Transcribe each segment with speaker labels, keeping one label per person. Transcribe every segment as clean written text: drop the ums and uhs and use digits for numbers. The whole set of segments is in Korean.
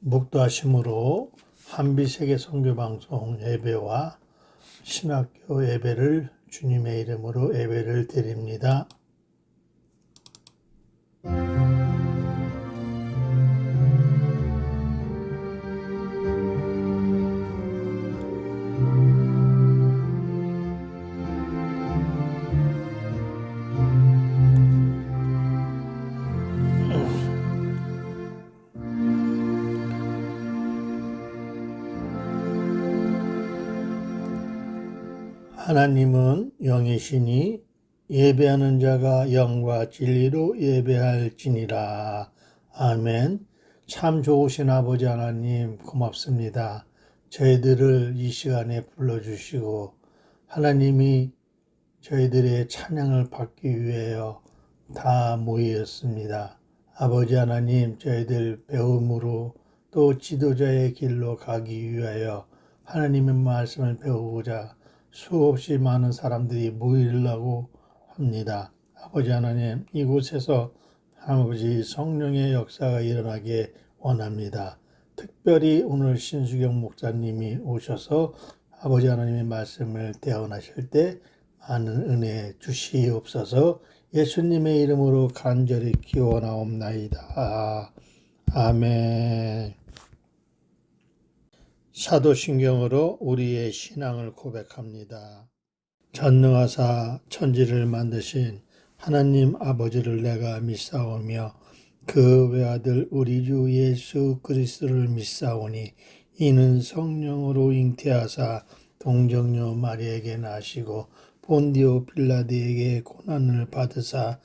Speaker 1: 목도하심으로 한비세계 선교방송 예배와 신학교 예배를 주님의 이름으로 예배를 드립니다. 하나님은 영이시니 예배하는 자가 영과 진리로 예배할지니라. 아멘. 참 좋으신 아버지 하나님 고맙습니다. 저희들을 이 시간에 불러주시고 하나님이 저희들의 찬양을 받기 위하여 다 모이었습니다. 아버지 하나님, 저희들 배움으로 또 지도자의 길로 가기 위하여 하나님의 말씀을 배우고자 수없이 많은 사람들이 모이려고 합니다. 아버지 하나님, 이곳에서 아버지 성령의 역사가 일어나게 원합니다. 특별히 오늘 신수경 목사님이 오셔서 아버지 하나님의 말씀을 대언하실 때 많은 은혜 주시옵소서. 예수님의 이름으로 간절히 기원하옵나이다. 아멘. 사도신경으로 우리의 신앙을 고백합니다. 전능하사 천지를 만드신 하나님 아버지를 내가 믿사오며 그 외아들 우리 주 예수 그리스도를 믿사오니 이는 성령으로 잉태하사 동정녀 마리에게 나시고 본디오 빌라드에게 고난을 받으사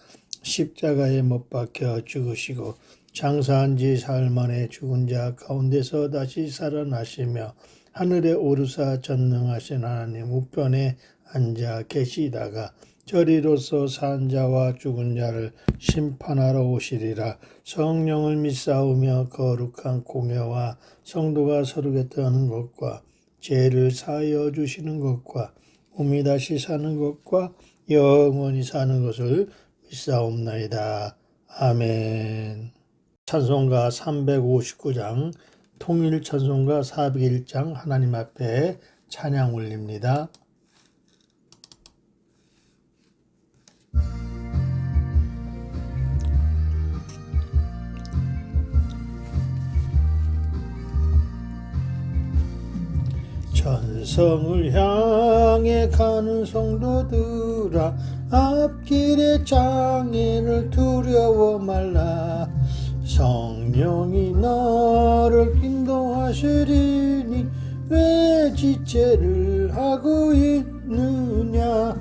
Speaker 1: 십자가에 못 박혀 죽으시고 장사한 지 사흘 만에 죽은 자 가운데서 다시 살아나시며 하늘에 오르사 전능하신 하나님 우편에 앉아 계시다가 저리로서 산 자와 죽은 자를 심판하러 오시리라. 성령을 믿사오며 거룩한 공회와 성도가 서로 곁하는 것과 죄를 사하여 주시는 것과 몸이 다시 사는 것과 영원히 사는 것을 믿사옵나이다. 아멘. 찬송가 359장, 통일 찬송가 401장 하나님 앞에 찬양 올립니다. 천성을 향해 가는 성도들아 앞길의 장애를 두려워 말라. 성령이 너를 인도하시리니 왜 지체를 하고 있느냐.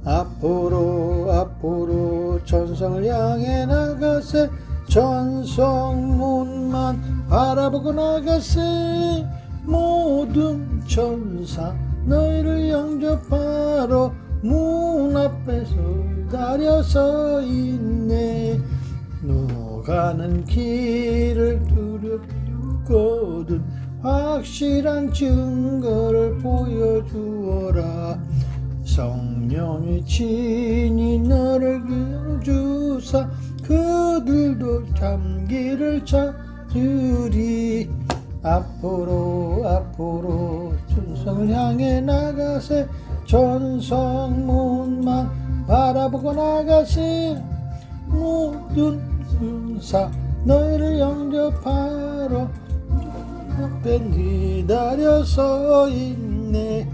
Speaker 1: 앞으로 천성을 향해 나가세. 천성문만 바라보고 나가세. 모든 천사 너희를 영접하러 문 앞에서 기다려서 있네. 가는 길을 두렵거든 확실한 증거를 보여주어라. 성령의 친히 너를 주사 그들도 참기를 찾으리. 앞으로 천성을 향해 나가세. 천성문만 바라보고 나가세. 모든 천사 너희를 영접하러 앞에 기다려서 있네.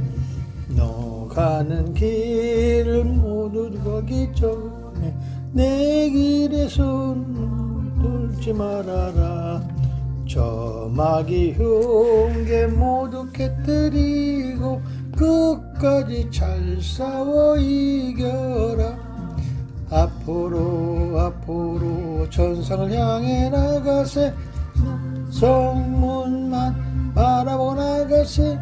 Speaker 1: 너 가는 길을 모두 가기 전에 내 길에 손 들지 말아라. 저 마귀 흉계 모두 깨뜨리고 끝까지 잘 싸워 이겨라. 앞으로 천상을 향해 나가세. 성문만 바라보고 나가세.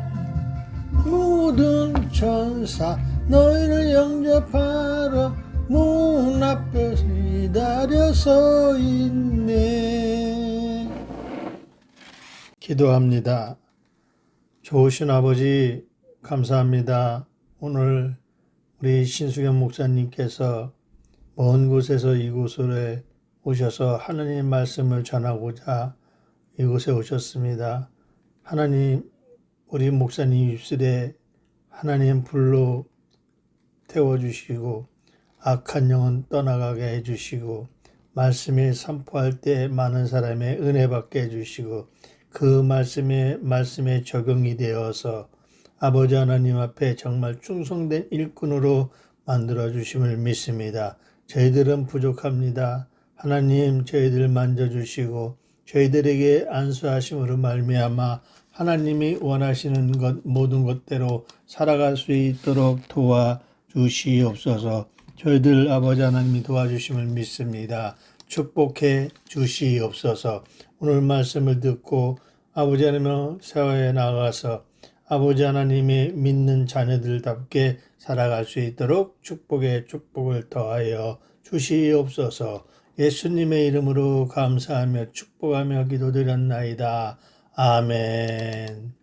Speaker 1: 모든 천사 너희를 영접하러 문 앞에서 기다려서 있네. 기도합니다. 좋으신 아버지 감사합니다. 오늘 우리 신수경 목사님께서 먼 곳에서 이곳으로 오셔서 하느님 말씀을 전하고자 이곳에 오셨습니다. 하나님, 우리 목사님 입술에 하나님 불로 태워주시고 악한 영혼 떠나가게 해주시고 말씀에 선포할 때 많은 사람의 은혜 받게 해주시고 그 말씀에 적용이 되어서 아버지 하나님 앞에 정말 충성된 일꾼으로 만들어 주심을 믿습니다. 저희들은 부족합니다. 하나님 저희들 만져주시고 저희들에게 안수하심으로 말미암아 하나님이 원하시는 것 모든 것대로 살아갈 수 있도록 도와주시옵소서. 저희들 아버지 하나님이 도와주심을 믿습니다. 축복해 주시옵소서. 오늘 말씀을 듣고 아버지 하나님 세화에 나가서 아버지 하나님의 믿는 자녀들답게 살아갈 수 있도록 축복을 더하여 주시옵소서. 예수님의 이름으로 감사하며 축복하며 기도드렸나이다. 아멘.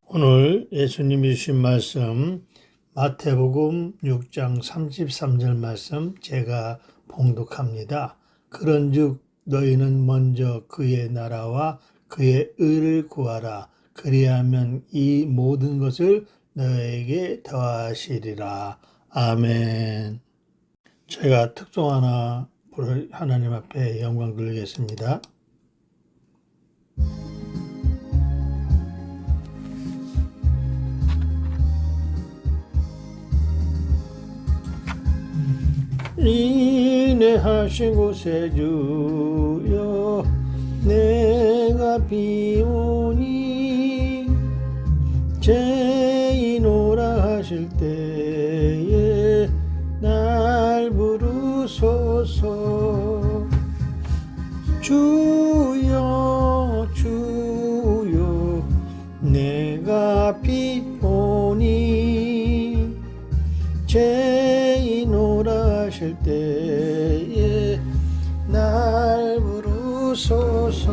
Speaker 1: 오늘 예수님이 주신 말씀 마태복음 6장 33절 말씀 제가 봉독합니다. 그런즉 너희는 먼저 그의 나라와 그의 의를 구하라. 그리하면 이 모든 것을 너에게 더하시리라. 아멘. 제가 특종 하나 하나님 앞에 영광 돌리겠습니다. 인내하시고 세주여 내가 비오니 죄인오라 하실 때에 날 부르소서. 주여 주여 내가 비오니 죄인오라 하실 때에 날 부르소서.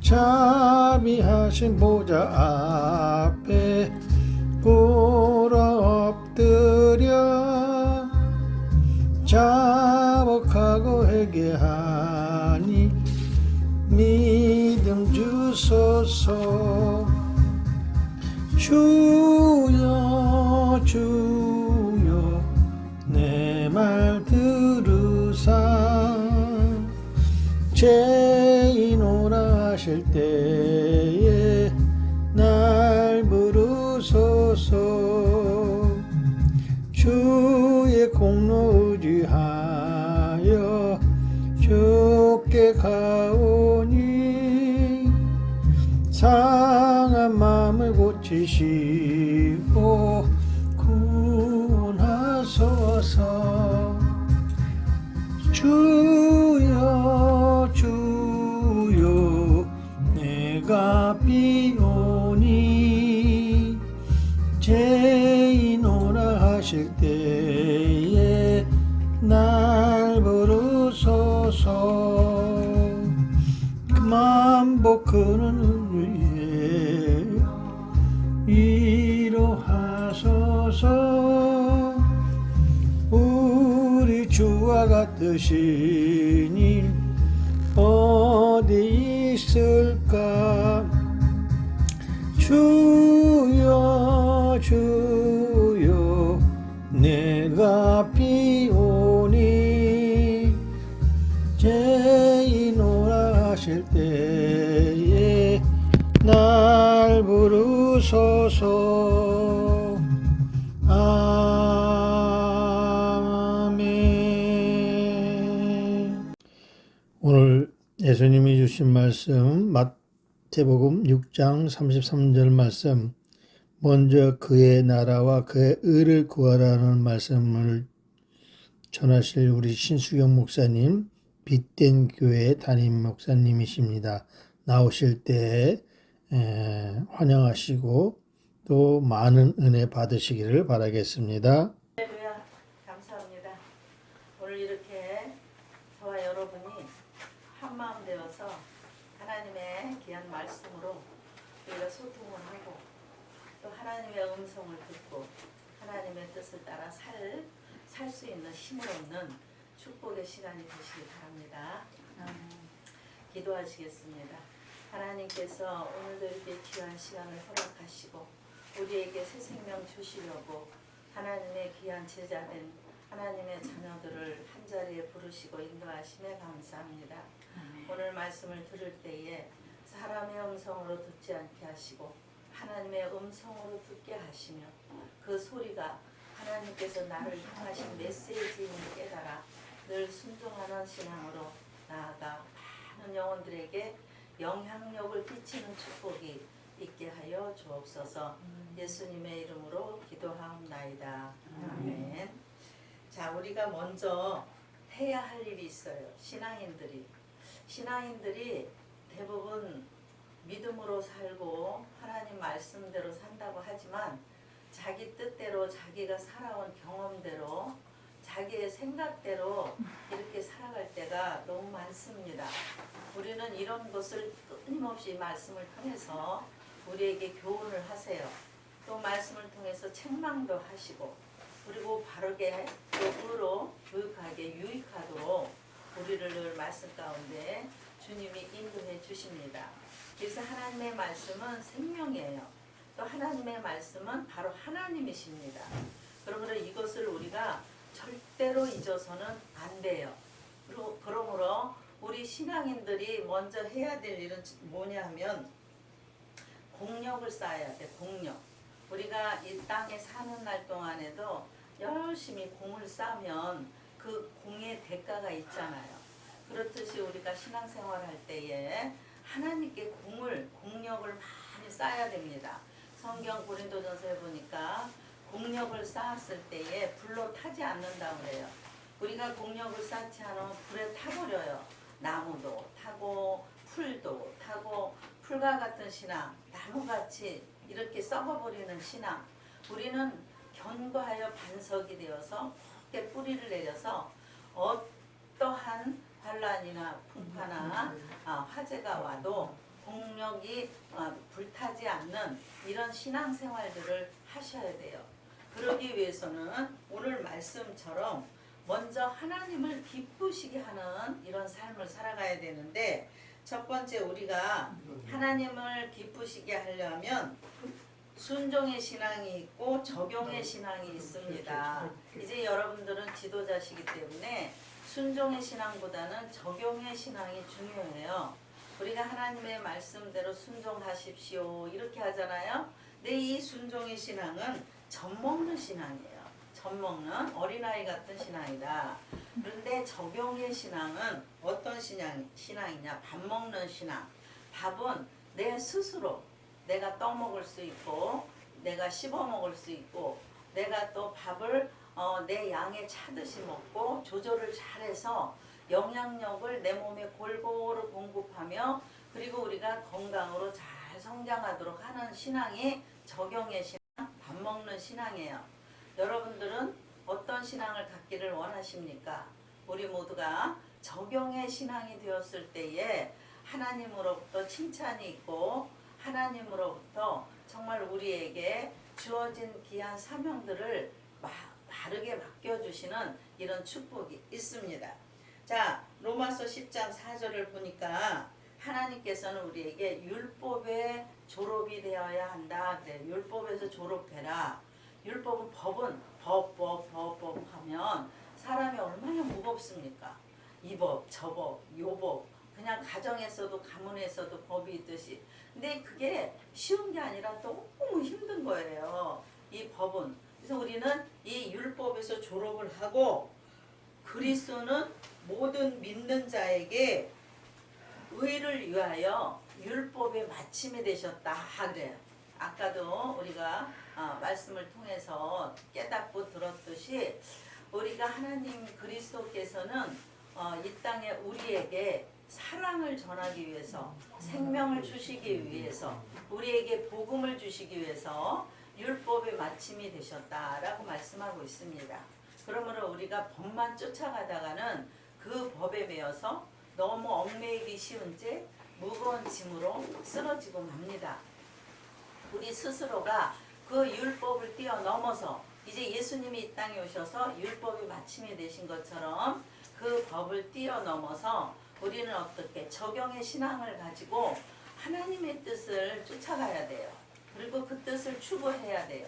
Speaker 1: 자비하신 보좌 앞에 꿇어 엎드려 자복하고 회개하니 믿음 주소서. 주여 주여 내 말 들으사 죄인오라 하실 때에 날 부르소서. 주의 공로 의지하여 주께 가오니 상한 마음을 고치시고 구원하소서. 주여 주여 내가 비오니 죄인오라 하실 때에 날 부르소서. 만복 그는 위에 이로하소서. 우리 주와 같으시니 어디 있을까. 주여 주여 내가 비오니 죄인오라 하실 때에 날 부르소서. 아멘. 오늘 예수님이 주신 말씀 마태복음 6장 33절 말씀, 먼저 그의 나라와 그의 의를 구하라는 말씀을 전하실 우리 신수경 목사님, 빛된 교회 담임 목사님이십니다. 나오실 때 환영하시고 또 많은 은혜 받으시기를 바라겠습니다.
Speaker 2: 할렐루야, 감사합니다. 오늘 이렇게 저와 여러분이 한마음 되어서 하나님의 귀한 말씀으로 우리가 소통을 하고 또 하나님의 음성을 듣고 하나님의 뜻을 따라 살 수 있는 힘을 얻는 축복의 시간이 되시기 바랍니다. 기도하시겠습니다. 하나님께서 오늘도 이렇게 귀한 시간을 허락하시고 우리에게 새 생명 주시려고 하나님의 귀한 제자된 하나님의 자녀들을 한자리에 부르시고 인도하심에 감사합니다. 오늘 말씀을 들을 때에 사람의 음성으로 듣지 않게 하시고 하나님의 음성으로 듣게 하시며 그 소리가 하나님께서 나를 향하신 메시지임을 깨달아 늘 순종하는 신앙으로 나아가 많은 영혼들에게 영향력을 끼치는 축복이 있게 하여 주옵소서. 예수님의 이름으로 기도하옵나이다. 아멘. 자, 우리가 먼저 해야 할 일이 있어요. 신앙인들이 대부분 믿음으로 살고 하나님 말씀대로 산다고 하지만 자기 뜻대로 자기가 살아온 경험대로 자기의 생각대로 이렇게 살아갈 때가 너무 많습니다. 우리는 이런 것을 끊임없이 말씀을 통해서 우리에게 교훈을 하세요. 또 말씀을 통해서 책망도 하시고 그리고 바르게 또 의로 교육하게 유익하도록 우리를 늘 말씀 가운데 주님이 인도해 주십니다. 그래서 하나님의 말씀은 생명이에요. 또 하나님의 말씀은 바로 하나님이십니다. 그러므로 이것을 우리가 절대로 잊어서는 안 돼요. 그러므로 우리 신앙인들이 먼저 해야 될 일은 뭐냐 하면 공력을 쌓아야 돼. 공력. 우리가 이 땅에 사는 날 동안에도 열심히 공을 쌓으면 그 공의 대가가 있잖아요. 그렇듯이 우리가 신앙생활 할 때에 하나님께 공력을 많이 쌓아야 됩니다. 성경 고린도전서에 보니까 공력을 쌓았을 때에 불로 타지 않는다고 그래요. 우리가 공력을 쌓지 않으면 불에 타버려요. 나무도 타고 풀도 타고 풀과 같은 신앙, 나무같이 이렇게 썩어버리는 신앙. 우리는 견고하여 반석이 되어서 깊게 뿌리를 내려서 어떠한 환란이나 풍파나 화재가 와도 공력이 불타지 않는 이런 신앙생활들을 하셔야 돼요. 그러기 위해서는 오늘 말씀처럼 먼저 하나님을 기쁘시게 하는 이런 삶을 살아가야 되는데 첫 번째 우리가 하나님을 기쁘시게 하려면 순종의 신앙이 있고 적용의 신앙이 있습니다. 이제 여러분들은 지도자시기 때문에 순종의 신앙보다는 적용의 신앙이 중요해요. 우리가 하나님의 말씀대로 순종하십시오 이렇게 하잖아요. 근데 이 순종의 신앙은 젖먹는 신앙이에요. 젖먹는 어린아이 같은 신앙이다. 그런데 적용의 신앙은 어떤 신앙이냐? 밥 먹는 신앙. 밥은 내 스스로 내가 떠먹을 수 있고 내가 씹어 먹을 수 있고 내가 또 밥을 내 양에 차듯이 먹고 조절을 잘해서 영양력을 내 몸에 골고루 공급하며 그리고 우리가 건강으로 잘 성장하도록 하는 신앙이 적용의 신앙, 밥 먹는 신앙이에요. 여러분들은 어떤 신앙을 갖기를 원하십니까? 우리 모두가 적용의 신앙이 되었을 때에 하나님으로부터 칭찬이 있고 하나님으로부터 정말 우리에게 주어진 귀한 사명들을 바르게 맡겨주시는 이런 축복이 있습니다. 자, 로마서 10장 4절을 보니까 하나님께서는 우리에게 율법의 졸업이 되어야 한다. 그래. 율법에서 졸업해라. 율법은 법 하면 사람이 얼마나 무겁습니까? 이 법, 저 법, 요 법. 그냥 가정에서도 가문에서도 법이 있듯이. 근데 그게 쉬운 게 아니라 너무 힘든 거예요. 이 법은. 그래서 우리는 이 율법에서 졸업을 하고 그리스도는 모든 믿는 자에게 의를 위하여 율법의 마침이 되셨다 그래요. 아까도 우리가 말씀을 통해서 깨닫고 들었듯이 우리가 하나님 그리스도께서는 이 땅에 우리에게 사랑을 전하기 위해서, 생명을 주시기 위해서, 우리에게 복음을 주시기 위해서 율법의 마침이 되셨다라고 말씀하고 있습니다. 그러므로 우리가 법만 쫓아가다가는 그 법에 매여서 너무 얽매이기 쉬운 채 무거운 짐으로 쓰러지고 맙니다. 우리 스스로가 그 율법을 뛰어넘어서 이제 예수님이 이 땅에 오셔서 율법이 마침이 되신 것처럼 그 법을 뛰어넘어서 우리는 어떻게 적용의 신앙을 가지고 하나님의 뜻을 쫓아가야 돼요. 그리고 그 뜻을 추구해야 돼요.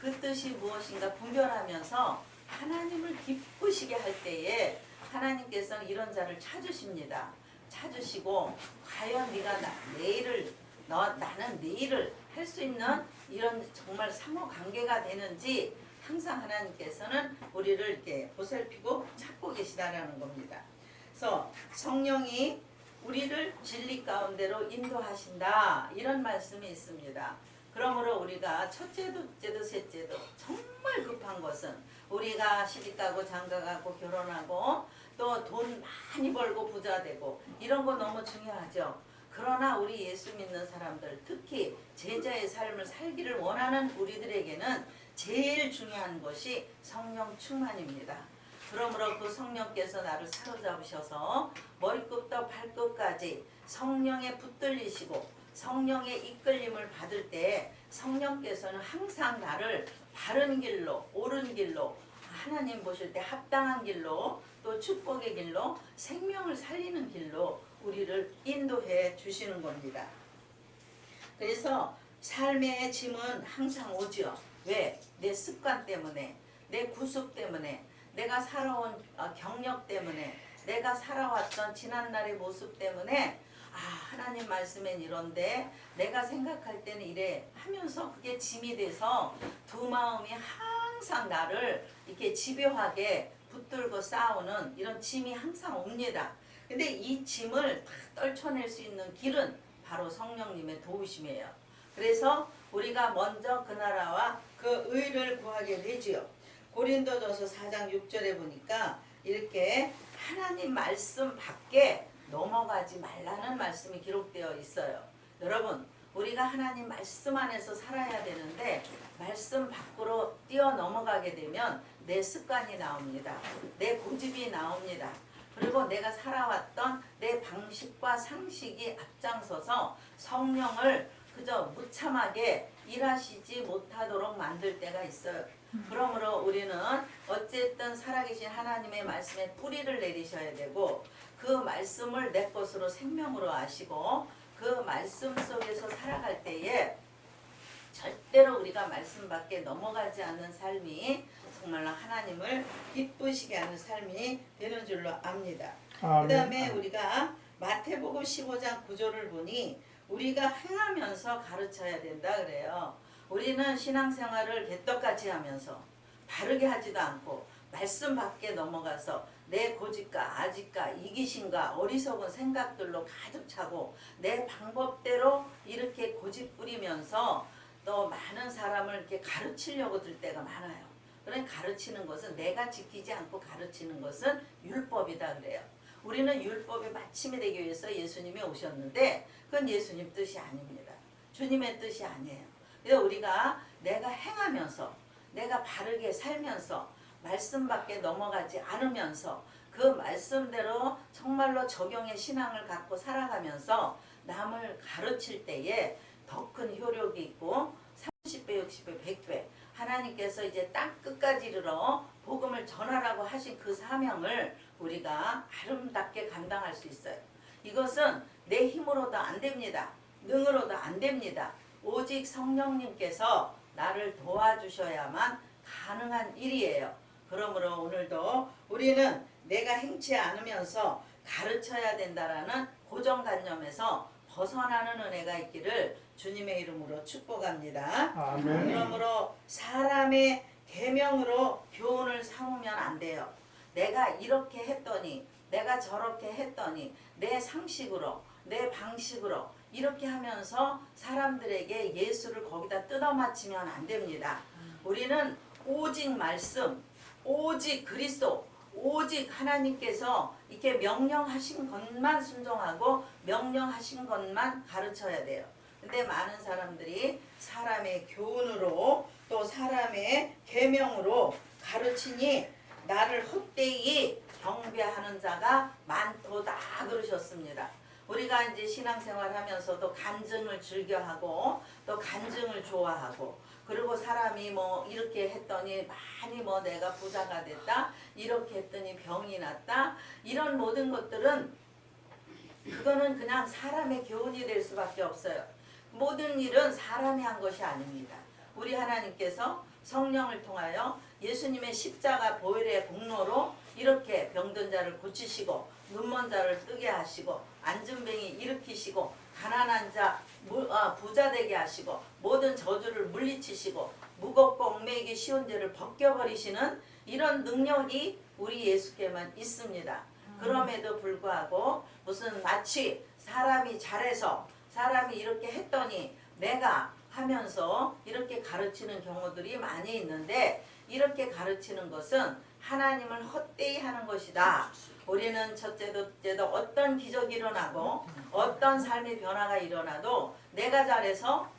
Speaker 2: 그 뜻이 무엇인가 분별하면서 하나님을 기쁘시게 할 때에 하나님께서는 이런 자를 찾으십니다. 찾으시고 과연 네가 나는 내 일을 할 수 있는 이런 정말 상호 관계가 되는지 항상 하나님께서는 우리를 이렇게 보살피고 찾고 계시다라는 겁니다. 그래서 성령이 우리를 진리 가운데로 인도하신다 이런 말씀이 있습니다. 그러므로 우리가 첫째, 둘째도, 셋째도 정말 급한 것은 우리가 시집가고 장가가고 결혼하고 또 돈 많이 벌고 부자 되고 이런 거 너무 중요하죠. 그러나 우리 예수 믿는 사람들, 특히 제자의 삶을 살기를 원하는 우리들에게는 제일 중요한 것이 성령 충만입니다. 그러므로 그 성령께서 나를 사로잡으셔서 머리끝부터 발끝까지 성령에 붙들리시고 성령의 이끌림을 받을 때 성령께서는 항상 나를 바른 길로, 옳은 길로, 하나님 보실 때 합당한 길로, 또 축복의 길로, 생명을 살리는 길로 우리를 인도해 주시는 겁니다. 그래서 삶의 짐은 항상 오죠. 왜? 내 습관 때문에, 내 구습 때문에, 내가 살아온 경력 때문에, 내가 살아왔던 지난날의 모습 때문에 하나님 말씀엔 이런데 내가 생각할 때는 이래 하면서 그게 짐이 돼서 두 마음이 항상 나를 이렇게 집요하게 붙들고 싸우는 이런 짐이 항상 옵니다. 근데 이 짐을 다 떨쳐낼 수 있는 길은 바로 성령님의 도우심이에요. 그래서 우리가 먼저 그 나라와 그 의를 구하게 되지요. 고린도전서 4장 6절에 보니까 이렇게 하나님 말씀 밖에 넘어가지 말라는 말씀이 기록되어 있어요. 여러분, 우리가 하나님 말씀 안에서 살아야 되는데 말씀 밖으로 뛰어넘어가게 되면 내 습관이 나옵니다. 내 고집이 나옵니다. 그리고 내가 살아왔던 내 방식과 상식이 앞장서서 성령을 그저 무참하게 일하시지 못하도록 만들 때가 있어요. 그러므로 우리는 어쨌든 살아계신 하나님의 말씀에 뿌리를 내리셔야 되고 그 말씀을 내 것으로 생명으로 아시고 그 말씀 속에서 살아갈 때에 절대로 우리가 말씀 밖에 넘어가지 않는 삶이 정말로 하나님을 기쁘시게 하는 삶이 되는 줄로 압니다. 그 다음에 우리가 마태복음 15장 9절을 보니 우리가 행하면서 가르쳐야 된다 그래요. 우리는 신앙생활을 개떡같이 하면서 바르게 하지도 않고 말씀 밖에 넘어가서 내 고집과 아집과 이기심과 어리석은 생각들로 가득 차고 내 방법대로 이렇게 고집 부리면서 또 많은 사람을 이렇게 가르치려고 들 때가 많아요. 그러니까 가르치는 것은 내가 지키지 않고 가르치는 것은 율법이다 그래요. 우리는 율법의 마침이 되기 위해서 예수님이 오셨는데 그건 예수님 뜻이 아닙니다. 주님의 뜻이 아니에요. 그래서 우리가 내가 행하면서 내가 바르게 살면서 말씀 밖에 넘어가지 않으면서 그 말씀대로 정말로 적용의 신앙을 갖고 살아가면서 남을 가르칠 때에 더 큰 효력이 있고 30배, 60배, 100배 하나님께서 이제 땅 끝까지 이르러 복음을 전하라고 하신 그 사명을 우리가 아름답게 감당할 수 있어요. 이것은 내 힘으로도 안 됩니다. 능으로도 안 됩니다. 오직 성령님께서 나를 도와주셔야만 가능한 일이에요. 그러므로 오늘도 우리는 내가 행치 않으면서 가르쳐야 된다라는 고정관념에서 벗어나는 은혜가 있기를 주님의 이름으로 축복합니다.
Speaker 1: 아멘.
Speaker 2: 그러므로 사람의 계명으로 교훈을 삼으면 안 돼요. 내가 이렇게 했더니 내가 저렇게 했더니 내 상식으로 내 방식으로 이렇게 하면서 사람들에게 예수를 거기다 뜯어맞히면 안 됩니다. 우리는 오직 말씀, 오직 그리스도, 오직 하나님께서 이렇게 명령하신 것만 순종하고 명령하신 것만 가르쳐야 돼요. 근데 많은 사람들이 사람의 교훈으로 또 사람의 계명으로 가르치니 나를 헛되이 경배하는 자가 많도다 그러셨습니다. 우리가 이제 신앙생활 하면서도 간증을 즐겨하고 또 간증을 좋아하고 그리고 사람이 뭐 이렇게 했더니 많이 뭐 내가 부자가 됐다 이렇게 했더니 병이 났다 이런 모든 것들은 그거는 그냥 사람의 교훈이 될 수밖에 없어요. 모든 일은 사람이 한 것이 아닙니다. 우리 하나님께서 성령을 통하여 예수님의 십자가 보혈의 공로로 이렇게 병든 자를 고치시고 눈먼 자를 뜨게 하시고 안진뱅이 일으키시고 가난한 자 부자 되게 하시고 모든 저주를 물리치시고 무겁고 얽매이기 쉬운 죄를 벗겨버리시는 이런 능력이 우리 예수께만 있습니다. 그럼에도 불구하고 무슨 마치 사람이 잘해서 사람이 이렇게 했더니 내가 하면서 이렇게 가르치는 경우들이 많이 있는데 이렇게 가르치는 것은 하나님을 헛되이 하는 것이다. 우리는 첫째도 둘째도 어떤 기적이 일어나고 어떤 삶의 변화가 일어나도 내가 잘해서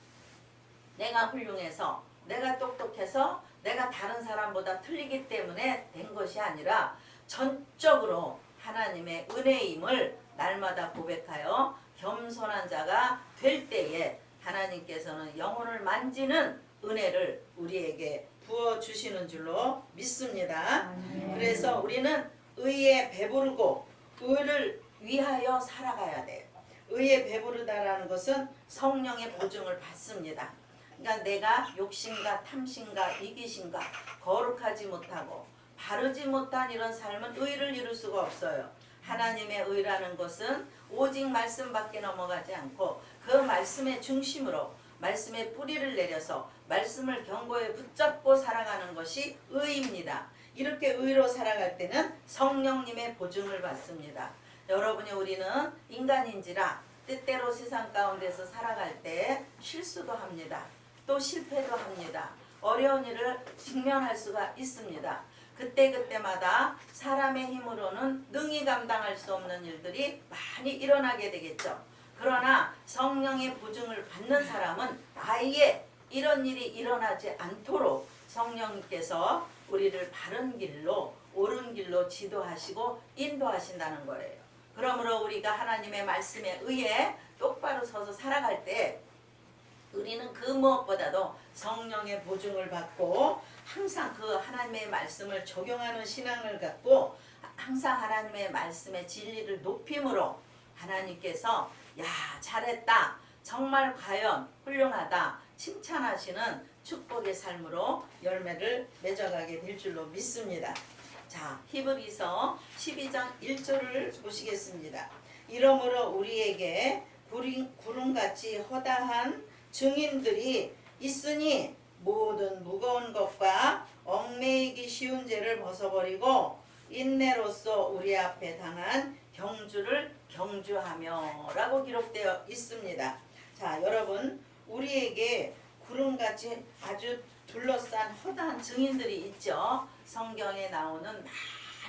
Speaker 2: 내가 훌륭해서 내가 똑똑해서 내가 다른 사람보다 틀리기 때문에 된 것이 아니라 전적으로 하나님의 은혜임을 날마다 고백하여 겸손한 자가 될 때에 하나님께서는 영혼을 만지는 은혜를 우리에게 부어주시는 줄로 믿습니다. 그래서 우리는 의에 배부르고 의를 위하여 살아가야 돼요. 의에 배부르다라는 것은 성령의 보증을 받습니다. 그러니까 내가 욕심과 탐심과 이기심과 거룩하지 못하고 바르지 못한 이런 삶은 의를 이룰 수가 없어요. 하나님의 의라는 것은 오직 말씀밖에 넘어가지 않고 그 말씀의 중심으로 말씀의 뿌리를 내려서 말씀을 견고히 붙잡고 살아가는 것이 의입니다. 이렇게 의로 살아갈 때는 성령님의 보증을 받습니다. 여러분이 우리는 인간인지라 때때로 세상 가운데서 살아갈 때 실수도 합니다. 또 실패도 합니다. 어려운 일을 직면할 수가 있습니다. 그때그때마다 사람의 힘으로는 능히 감당할 수 없는 일들이 많이 일어나게 되겠죠. 그러나 성령의 보증을 받는 사람은 아예 이런 일이 일어나지 않도록 성령님께서 우리를 바른 길로 옳은 길로 지도하시고 인도하신다는 거예요. 그러므로 우리가 하나님의 말씀에 의해 똑바로 서서 살아갈 때 우리는 그 무엇보다도 성령의 보증을 받고 항상 그 하나님의 말씀을 적용하는 신앙을 갖고 항상 하나님의 말씀의 진리를 높임으로 하나님께서 야 잘했다 정말 과연 훌륭하다 칭찬하시는 축복의 삶으로 열매를 맺어가게 될 줄로 믿습니다. 자 히브리서 12장 1절을 보시겠습니다. 이러므로 우리에게 구름같이 허다한 증인들이 있으니 모든 무거운 것과 얽매이기 쉬운 죄를 벗어버리고 인내로써 우리 앞에 당한 경주를 경주하며 라고 기록되어 있습니다. 자 여러분 우리에게 구름같이 아주 둘러싼 허다한 증인들이 있죠. 성경에 나오는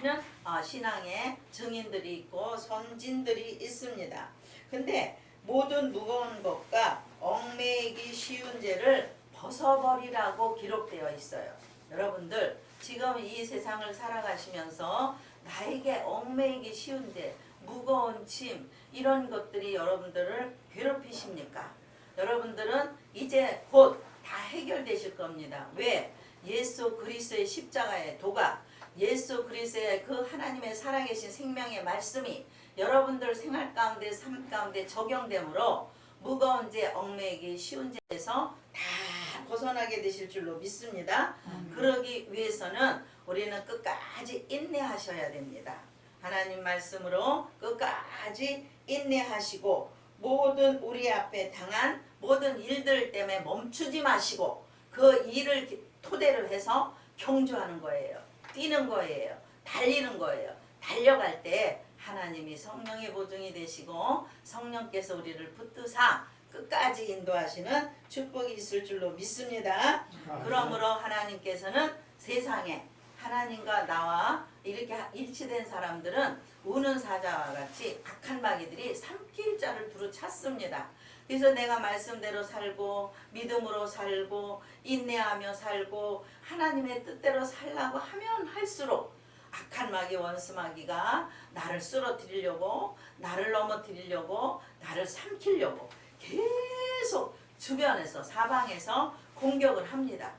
Speaker 2: 많은 신앙의 증인들이 있고 선진들이 있습니다. 근데 모든 무거운 것과 얽매이기 쉬운 죄를 벗어버리라고 기록되어 있어요. 여러분들 지금 이 세상을 살아가시면서 나에게 얽매이기 쉬운 죄, 무거운 짐 이런 것들이 여러분들을 괴롭히십니까? 여러분들은 이제 곧 다 해결되실 겁니다. 왜? 예수 그리스도의 십자가의 도가 예수 그리스도의 그 하나님의 살아계신 생명의 말씀이 여러분들 생활 가운데 삶 가운데 적용되므로 무거운 죄, 얽매이기 쉬운 죄에서 다 벗어나게 되실 줄로 믿습니다. 그러기 위해서는 우리는 끝까지 인내하셔야 됩니다. 하나님 말씀으로 끝까지 인내하시고 모든 우리 앞에 당한 모든 일들 때문에 멈추지 마시고 그 일을 토대로 해서 경주하는 거예요. 뛰는 거예요. 달리는 거예요. 달려갈 때 하나님이 성령의 보증이 되시고 성령께서 우리를 붙드사 끝까지 인도하시는 축복이 있을 줄로 믿습니다. 그러므로 하나님께서는 세상에 하나님과 나와 이렇게 일치된 사람들은 우는 사자와 같이 악한 마귀들이 삼킬 자를 두루 찾습니다. 그래서 내가 말씀대로 살고 믿음으로 살고 인내하며 살고 하나님의 뜻대로 살라고 하면 할수록 악한 마귀 원수 마귀가 나를 쓰러뜨리려고 나를 넘어뜨리려고 나를 삼키려고 계속 주변에서 사방에서 공격을 합니다.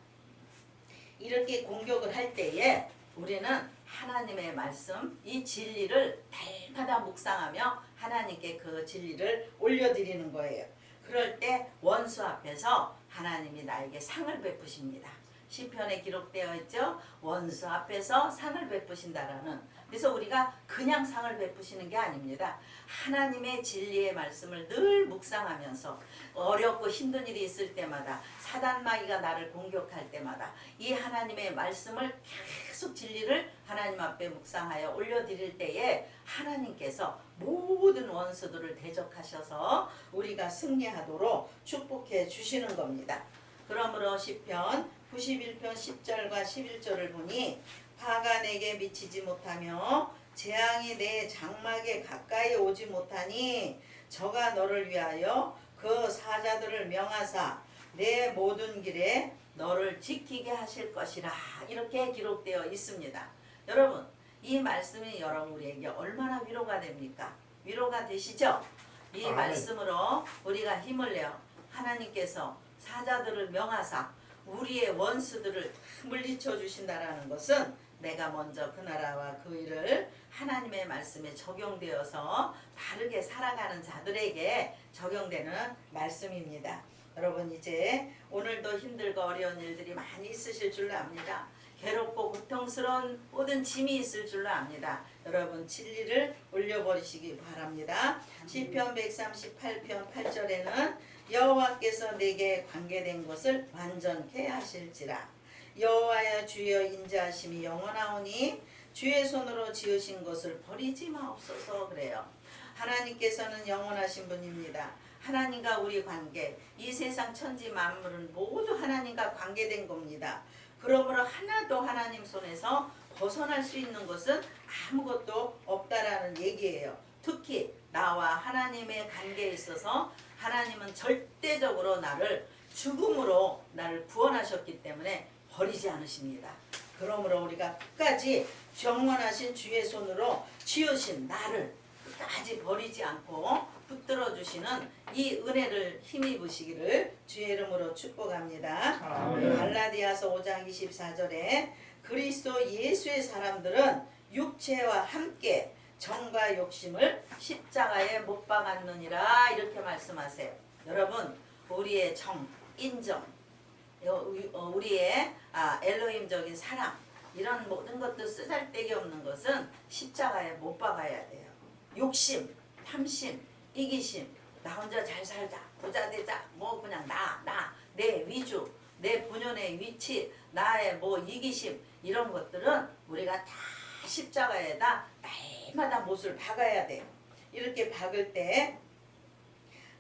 Speaker 2: 이렇게 공격을 할 때에 우리는 하나님의 말씀 이 진리를 날마다 묵상하며 하나님께 그 진리를 올려드리는 거예요. 그럴 때 원수 앞에서 하나님이 나에게 상을 베푸십니다. 시편에 기록되어 있죠. 원수 앞에서 상을 베푸신다라는. 그래서 우리가 그냥 상을 베푸시는 게 아닙니다. 하나님의 진리의 말씀을 늘 묵상하면서 어렵고 힘든 일이 있을 때마다 사단 마귀가 나를 공격할 때마다 이 하나님의 말씀을 계속 진리를 하나님 앞에 묵상하여 올려드릴 때에 하나님께서 모든 원수들을 대적하셔서 우리가 승리하도록 축복해 주시는 겁니다. 그러므로 시편 91편 10절과 11절을 보니 화가 내게 미치지 못하며 재앙이 내 장막에 가까이 오지 못하니 저가 너를 위하여 그 사자들을 명하사 내 모든 길에 너를 지키게 하실 것이라 이렇게 기록되어 있습니다. 여러분 이 말씀이 여러분 우리에게 얼마나 위로가 됩니까? 위로가 되시죠? 이 말씀으로 우리가 힘을 내어 하나님께서 사자들을 명하사 우리의 원수들을 물리쳐 주신다라는 것은 내가 먼저 그 나라와 그 일을 하나님의 말씀에 적용되어서 바르게 살아가는 자들에게 적용되는 말씀입니다. 여러분 이제 오늘도 힘들고 어려운 일들이 많이 있으실 줄로 압니다. 괴롭고 고통스러운 모든 짐이 있을 줄로 압니다. 여러분 진리를 올려버리시기 바랍니다. 시편 138편 8절에는 여호와께서 내게 관계된 것을 완전케 하실지라. 여호와여 주여 인자하심이 영원하오니 주의 손으로 지으신 것을 버리지 마옵소서. 그래요. 하나님께서는 영원하신 분입니다. 하나님과 우리 관계, 이 세상 천지 만물은 모두 하나님과 관계된 겁니다. 그러므로 하나도 하나님 손에서 벗어날 수 있는 것은 아무것도 없다라는 얘기예요. 특히 나와 하나님의 관계에 있어서 하나님은 절대적으로 나를 죽음으로 나를 구원하셨기 때문에 버리지 않으십니다. 그러므로 우리가 끝까지 영원하신 주의 손으로 지으신 나를 끝까지 버리지 않고 붙들어 주시는 이 은혜를 힘입으시기를 주의 이름으로 축복합니다. 갈라디아서 5장 24절에 그리스도 예수의 사람들은 육체와 함께 정과 욕심을 십자가에 못 박았느니라 이렇게 말씀하세요. 여러분 우리의 정, 인정, 우리의 엘로힘적인 사랑 이런 모든 것도 쓰잘데기 없는 것은 십자가에 못 박아야 돼요. 욕심, 탐심, 이기심, 나 혼자 잘 살자, 부자 되자, 뭐 그냥 내 위주, 내 본연의 위치, 나의 뭐 이기심 이런 것들은 우리가 다 십자가에다 날마다 못을 박아야 돼요. 이렇게 박을 때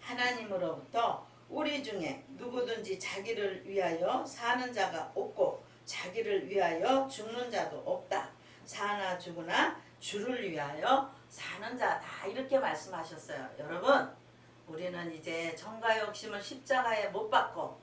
Speaker 2: 하나님으로부터 우리 중에 누구든지 자기를 위하여 사는 자가 없고 자기를 위하여 죽는 자도 없다. 사나 죽으나 주를 위하여 사는 자다 이렇게 말씀하셨어요. 여러분 우리는 이제 정과 욕심을 십자가에 못 박고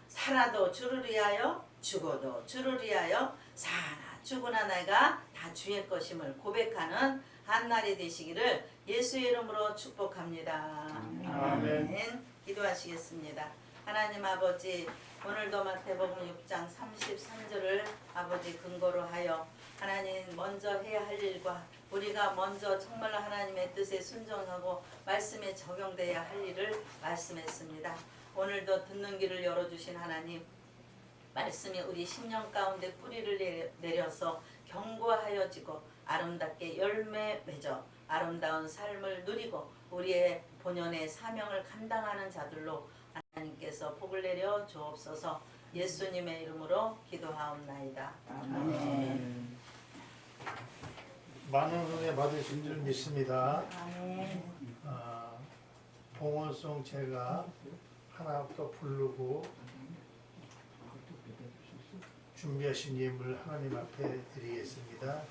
Speaker 2: 살아도 주를 위하여 죽어도 주를 위하여 사나 죽으나 내가 다 주의 것임을 고백하는 한날이 되시기를 예수의 이름으로 축복합니다. 아멘. 기도하시겠습니다. 하나님 아버지 오늘도 마태복음 6장 33절을 아버지 근거로 하여 하나님 먼저 해야 할 일과 우리가 먼저 정말로 하나님의 뜻에 순종하고 말씀에 적용돼야 할 일을 말씀했습니다. 오늘도 듣는 길을 열어주신 하나님 말씀이 우리 심령 가운데 뿌리를 내려서 견고하여지고 아름답게 열매 맺어 아름다운 삶을 누리고 우리의 본연의 사명을 감당하는 자들로 하나님께서 복을 내려 주옵소서. 예수님의 이름으로 기도하옵나이다. 아멘.
Speaker 1: 많은 은혜 받으신 줄 믿습니다.
Speaker 2: 아멘.
Speaker 1: 봉헌송 제가 하나부터 부르고 준비하신 예물 하나님 앞에 드리겠습니다.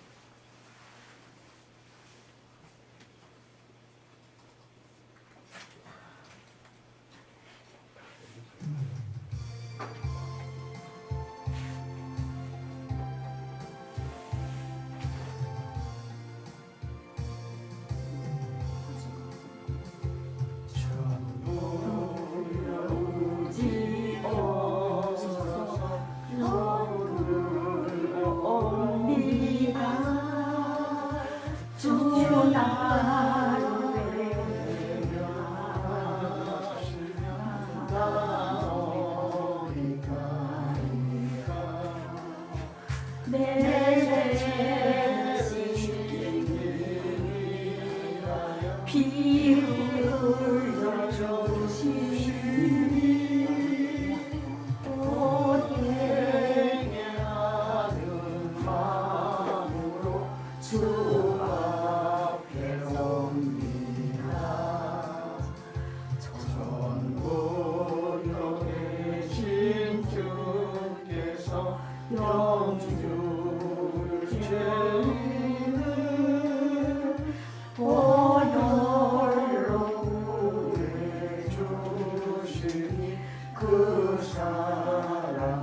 Speaker 3: 내 피 흘려 주시니 오대게 하는 마음으로 주 앞에 옵니다. 전부여 계신 주께서 영주를 죄인을 보혈로 구해주시니 그 사랑하오니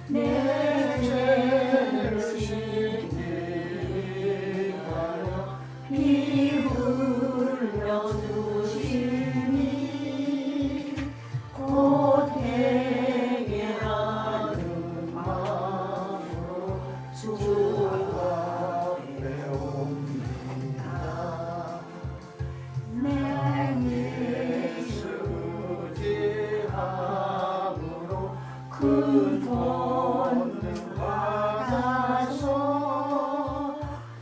Speaker 3: 내 죄를 씻게 하여 피 흘려 주시니 고되게 하는 마음으로 주 앞에 옵니다. 내 수지함으로 큰 권능 받아서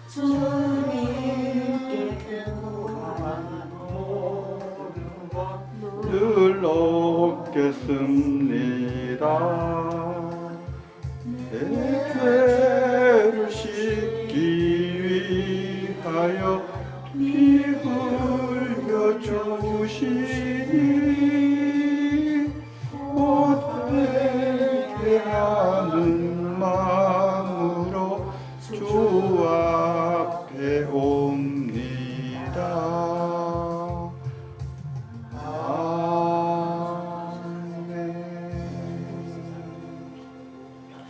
Speaker 3: 주님께 구한 모든 것
Speaker 4: 늘 얻겠습니다. 내 죄를 씻기 위하여 피 흘려 주시니 고되게 하는 마음으로 주 앞에 옵니다.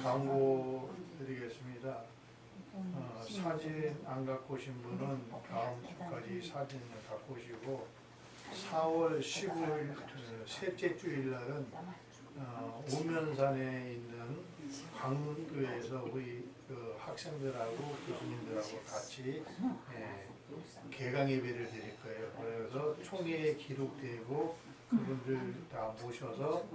Speaker 1: 광고 드리겠습니다. 사진 안 갖고 오신 분은 다음 주까지 사진을 갖고 오시고 4월 15일 셋째 주일 날은 오면산에 있는 광교에서 우리 그 학생들하고 교수님들하고 같이 개강 예배를 드릴 거예요. 그래서 총회에 기록되고 그분들 다 모셔서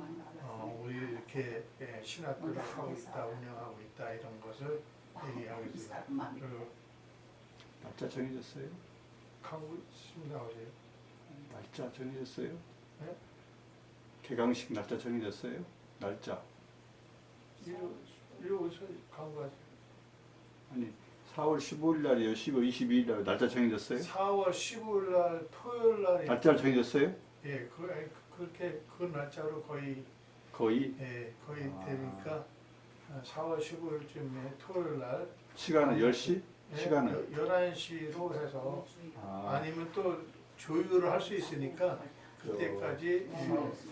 Speaker 1: 우리 이렇게 신학교를 하고 있다, 운영하고 있다 이런 것을 얘기하고 있습니다. 그리고
Speaker 4: 날짜 정해졌어요?
Speaker 1: 강구 씨 나오세요.
Speaker 4: 날짜 정해졌어요?
Speaker 1: 네?
Speaker 4: 개강식 날짜 정해졌어요? 날짜.
Speaker 1: 이리 오세요. 강구하세요.
Speaker 4: 아니 4월 15일 날이요. 10월 22일 날 날짜 정해졌어요?
Speaker 1: 4월 15일 날 토요일 날에
Speaker 4: 날짜 정해졌어요?
Speaker 1: 예, 그렇게 그 날짜로 거의
Speaker 4: 거의
Speaker 1: 거의 되니까 4월 15일쯤에 토요일 날
Speaker 4: 시간은 10시? 시간은
Speaker 1: 11시로 해서 아니면 또 조율을 할 수 있으니까 그때까지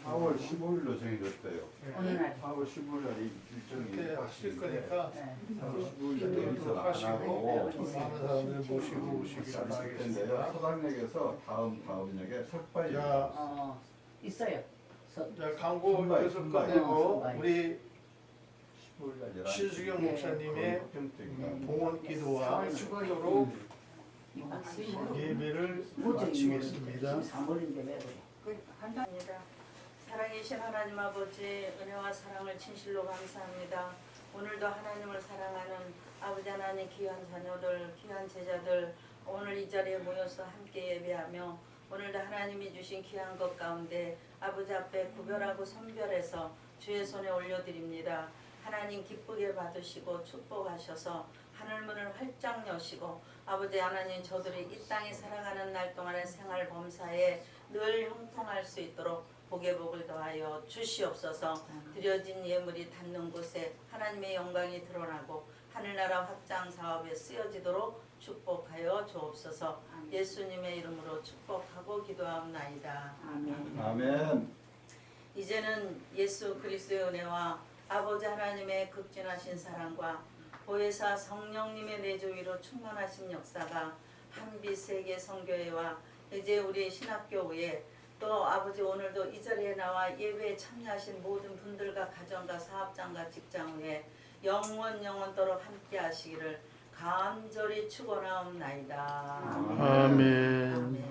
Speaker 4: 4월 15일로 정해졌대요.
Speaker 2: 어느 날
Speaker 4: 4월 15일 날이 일정이
Speaker 1: 그때 하실 거니까
Speaker 4: 4월 15일 날
Speaker 1: 기도도
Speaker 4: 여기서 안
Speaker 1: 하시고
Speaker 4: 하고
Speaker 1: 많은 사람들 모시고 오시길
Speaker 4: 텐데
Speaker 1: 바라겠습니다.
Speaker 4: 서당역에서 다음 역에 석발이
Speaker 1: 자,
Speaker 2: 있어요.
Speaker 1: 자 광고
Speaker 4: 선발,
Speaker 1: 여기서
Speaker 4: 선발.
Speaker 1: 끝내고
Speaker 2: 선발.
Speaker 1: 우리
Speaker 4: 15일 날 11시.
Speaker 1: 신수경 목사님의
Speaker 4: 걱정적이다.
Speaker 1: 봉헌 기도와 축도로 예배를 마치겠습니다.
Speaker 3: 3월인데 왜 그래?
Speaker 2: 감사합니다. 살아계신 하나님 아버지 은혜와 사랑을 진실로 감사합니다. 오늘도 하나님을 사랑하는 아버지 하나님 귀한 자녀들, 귀한 제자들 오늘 이 자리에 모여서 함께 예배하며 오늘도 하나님이 주신 귀한 것 가운데 아버지 앞에 구별하고 선별해서 주의 손에 올려드립니다. 하나님 기쁘게 받으시고 축복하셔서 하늘문을 활짝 여시고 아버지 하나님 저들이 이 땅에 살아가는 날 동안의 생활 범사에 늘 형통할 수 있도록 복의 복을 더하여 주시옵소서. 드려진 예물이 닿는 곳에 하나님의 영광이 드러나고 하늘나라 확장 사업에 쓰여지도록 축복하여 주옵소서. 예수님의 이름으로 축복하고 기도하옵나이다. 아멘.
Speaker 4: 아멘.
Speaker 2: 이제는 예수 그리스도의 은혜와 아버지 하나님의 극진하신 사랑과 보혜사 성령님의 내조위로 충만하신 역사가 한빛 세계 선교회와 이제 우리 신학교에 또 아버지 오늘도 이 자리에 나와 예배에 참여하신 모든 분들과 가정과 사업장과 직장에 영원토록 함께 하시기를 간절히 축원하옵나이다.
Speaker 1: 아멘.
Speaker 2: 아멘.